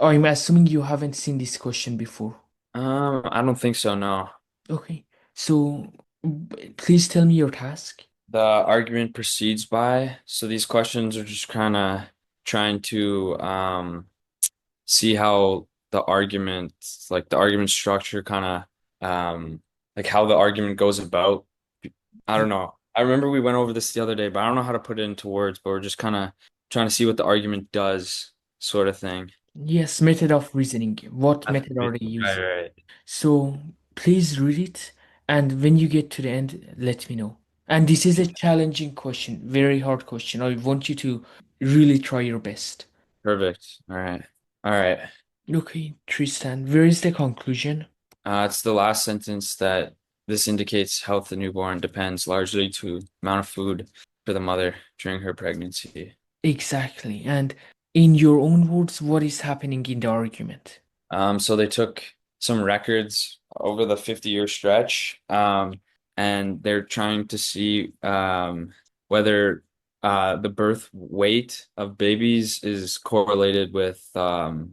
I'm assuming you haven't seen this question before. I don't think so, no. Okay. So please tell me your task. The argument proceeds by, so these questions are just kind of trying to see how the argument, like the argument structure kind of like how the argument goes about. I don't know. I remember we went over this the other day, but I don't know how to put it into words, but we're just kind of trying to see what the argument does, sort of thing. Yes, method of reasoning. What That's method are right, they right, using? right. So please read it, and when you get to the end, let me know. And this is a challenging question, very hard question. I want you to really try your best. Perfect. All right. All right. Okay, Tristan, where is the conclusion? It's the last sentence that this indicates health of the newborn depends largely to amount of food for the mother during her pregnancy. Exactly. And in your own words, what is happening in the argument? So they took some records over the 50-year stretch, and they're trying to see whether the birth weight of babies is correlated with the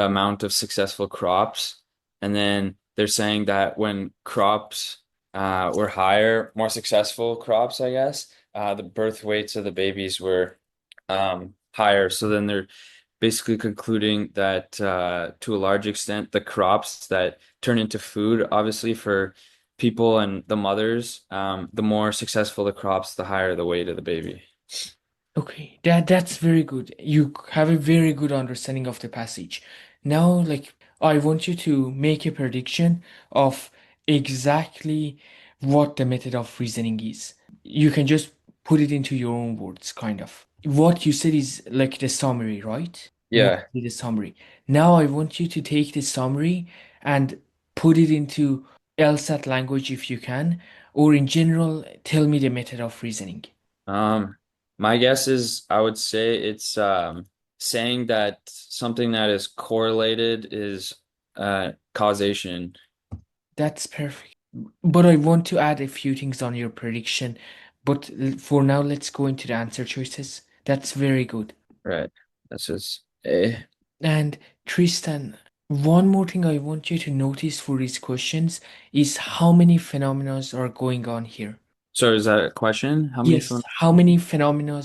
amount of successful crops. And then they're saying that when crops were higher, more successful crops, I guess, the birth weights of the babies were higher. So then they're basically concluding that to a large extent, the crops that turn into food, obviously for people and the mothers, the more successful the crops, the higher the weight of the baby. Okay, that's very good. You have a very good understanding of the passage. Now, like, I want you to make a prediction of exactly what the method of reasoning is. You can just put it into your own words, kind of. What you said is like the summary, right? Yeah. Mostly the summary. Now I want you to take the summary and put it into LSAT language if you can, or in general, tell me the method of reasoning. Um, my guess is I would say it's saying that something that is correlated is causation. That's perfect. But I want to add a few things on your prediction. But for now, let's go into the answer choices. That's very good. Right. That's just A. And Tristan, one more thing I want you to notice for these questions is how many phenomena are going on here. So is that a question? How many Yes, phone? how many phenomena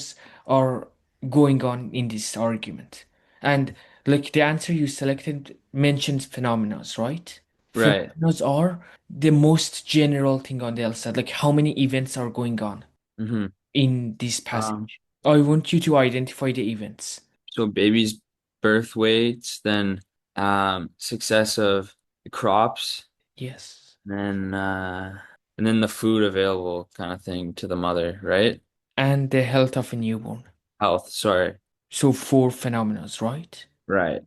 are going on in this argument? And like the answer you selected mentions phenomena, right? Right. Phenomena are the most general thing on the LSAT, like how many events are going on Mm-hmm. in this Um, passage. I want you to identify the events. so baby's birth weights, then success of the crops, Yes. then and then the food available kind of thing to the mother, right? And the health of a newborn. Health, sorry. So four phenomena, right? Right.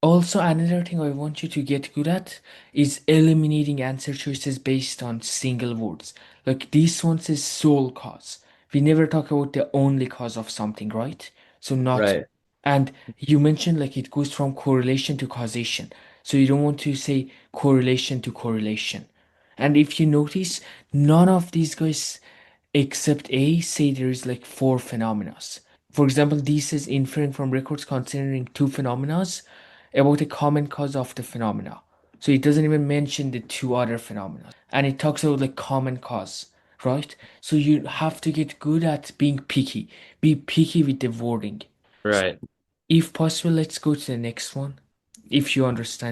Also, another thing I want you to get good at is eliminating answer choices based on single words. Like this one says sole cause. We never talk about the only cause of something, right? So not, Right. and you mentioned like it goes from correlation to causation. So you don't want to say correlation to correlation. And if you notice, none of these guys except A say there is like four phenomena. For example, this is inferring from records considering two phenomena about a common cause of the phenomena. So it doesn't even mention the two other phenomena. And it talks about like common cause, right? So you have to get good at being picky. Be picky with the wording. So Right. if possible, let's go to the next one. If you understand.